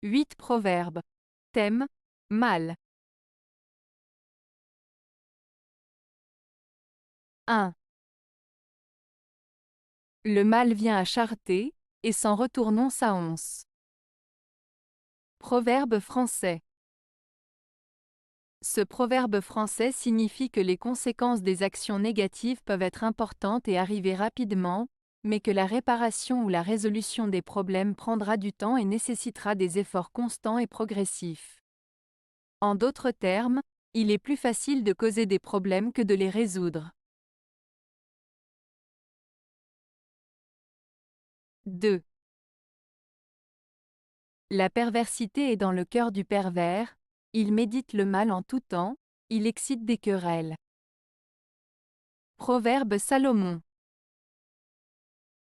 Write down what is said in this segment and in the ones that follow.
8 proverbes. Thème: mal. 1. Le mal vient à charter, et s'en retournons sa once. Proverbe français. Ce proverbe français signifie que les conséquences des actions négatives peuvent être importantes et arriver rapidement, mais que la réparation ou la résolution des problèmes prendra du temps et nécessitera des efforts constants et progressifs. En d'autres termes, il est plus facile de causer des problèmes que de les résoudre. 2. La perversité est dans le cœur du pervers, il médite le mal en tout temps, il excite des querelles. Proverbe Salomon.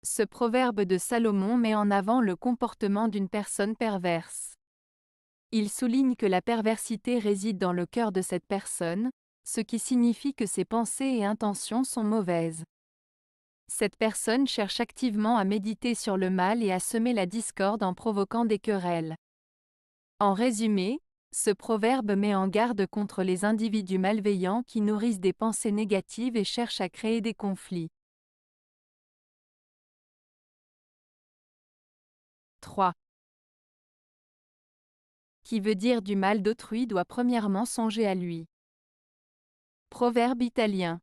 Ce proverbe de Salomon met en avant le comportement d'une personne perverse. Il souligne que la perversité réside dans le cœur de cette personne, ce qui signifie que ses pensées et intentions sont mauvaises. Cette personne cherche activement à méditer sur le mal et à semer la discorde en provoquant des querelles. En résumé, ce proverbe met en garde contre les individus malveillants qui nourrissent des pensées négatives et cherchent à créer des conflits. 3. Qui veut dire du mal d'autrui doit premièrement songer à lui. Proverbe italien.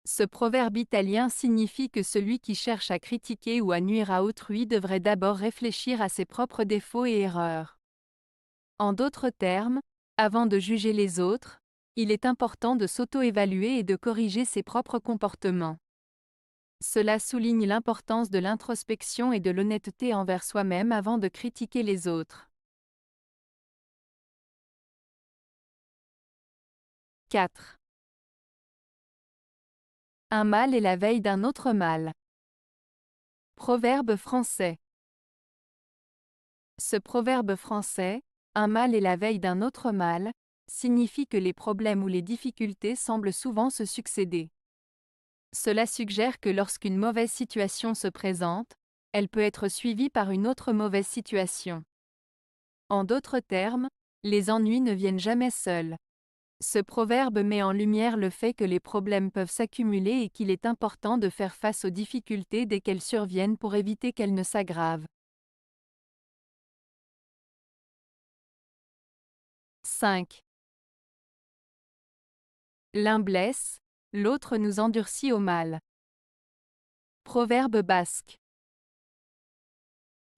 Ce proverbe italien signifie que celui qui cherche à critiquer ou à nuire à autrui devrait d'abord réfléchir à ses propres défauts et erreurs. En d'autres termes, avant de juger les autres, il est important de s'auto-évaluer et de corriger ses propres comportements. Cela souligne l'importance de l'introspection et de l'honnêteté envers soi-même avant de critiquer les autres. 4. Un mal est la veille d'un autre mal. Proverbe français. Ce proverbe français, un mal est la veille d'un autre mal, signifie que les problèmes ou les difficultés semblent souvent se succéder. Cela suggère que lorsqu'une mauvaise situation se présente, elle peut être suivie par une autre mauvaise situation. En d'autres termes, les ennuis ne viennent jamais seuls. Ce proverbe met en lumière le fait que les problèmes peuvent s'accumuler et qu'il est important de faire face aux difficultés dès qu'elles surviennent pour éviter qu'elles ne s'aggravent. 5. L'un blesse, l'autre nous endurcit au mal. Proverbe basque.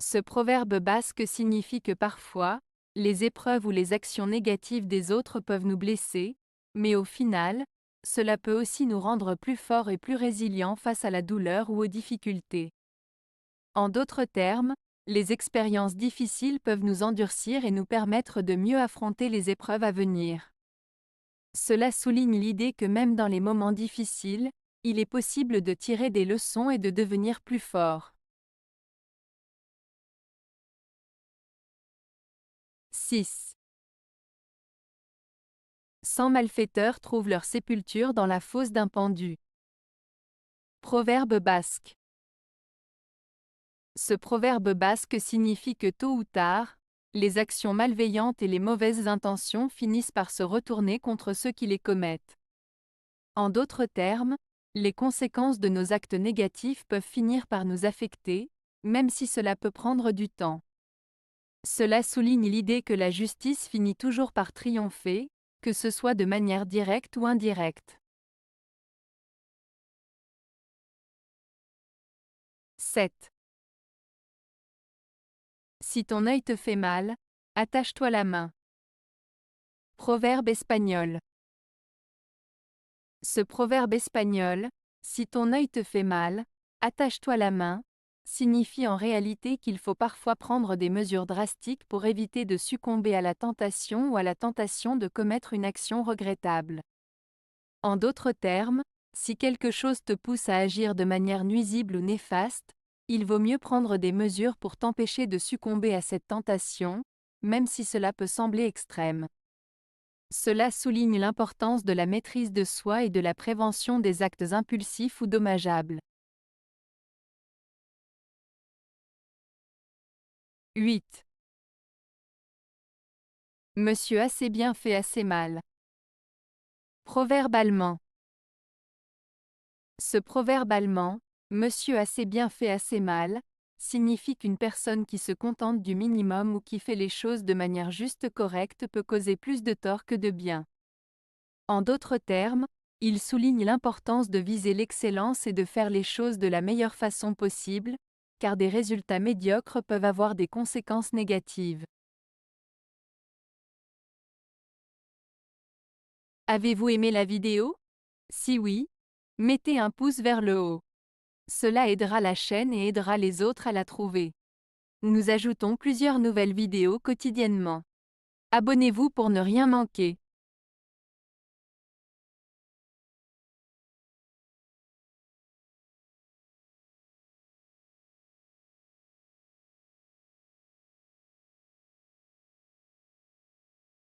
Ce proverbe basque signifie que parfois, les épreuves ou les actions négatives des autres peuvent nous blesser, mais au final, cela peut aussi nous rendre plus forts et plus résilients face à la douleur ou aux difficultés. En d'autres termes, les expériences difficiles peuvent nous endurcir et nous permettre de mieux affronter les épreuves à venir. Cela souligne l'idée que même dans les moments difficiles, il est possible de tirer des leçons et de devenir plus fort. 6. Cent malfaiteurs trouvent leur sépulture dans la fosse d'un pendu. Proverbe basque. Ce proverbe basque signifie que tôt ou tard, les actions malveillantes et les mauvaises intentions finissent par se retourner contre ceux qui les commettent. En d'autres termes, les conséquences de nos actes négatifs peuvent finir par nous affecter, même si cela peut prendre du temps. Cela souligne l'idée que la justice finit toujours par triompher, que ce soit de manière directe ou indirecte. 7. Si ton œil te fait mal, attache-toi la main. Proverbe espagnol. Ce proverbe espagnol, si ton œil te fait mal, attache-toi la main, signifie en réalité qu'il faut parfois prendre des mesures drastiques pour éviter de succomber à la tentation ou à la tentation de commettre une action regrettable. En d'autres termes, si quelque chose te pousse à agir de manière nuisible ou néfaste, il vaut mieux prendre des mesures pour t'empêcher de succomber à cette tentation, même si cela peut sembler extrême. Cela souligne l'importance de la maîtrise de soi et de la prévention des actes impulsifs ou dommageables. 8. Monsieur assez bien fait assez mal. Proverbe allemand. Ce proverbe allemand, Monsieur assez bien fait assez mal, signifie qu'une personne qui se contente du minimum ou qui fait les choses de manière juste correcte peut causer plus de tort que de bien. En d'autres termes, il souligne l'importance de viser l'excellence et de faire les choses de la meilleure façon possible, car des résultats médiocres peuvent avoir des conséquences négatives. Avez-vous aimé la vidéo? Si oui, mettez un pouce vers le haut. Cela aidera la chaîne et aidera les autres à la trouver. Nous ajoutons plusieurs nouvelles vidéos quotidiennement. Abonnez-vous pour ne rien manquer.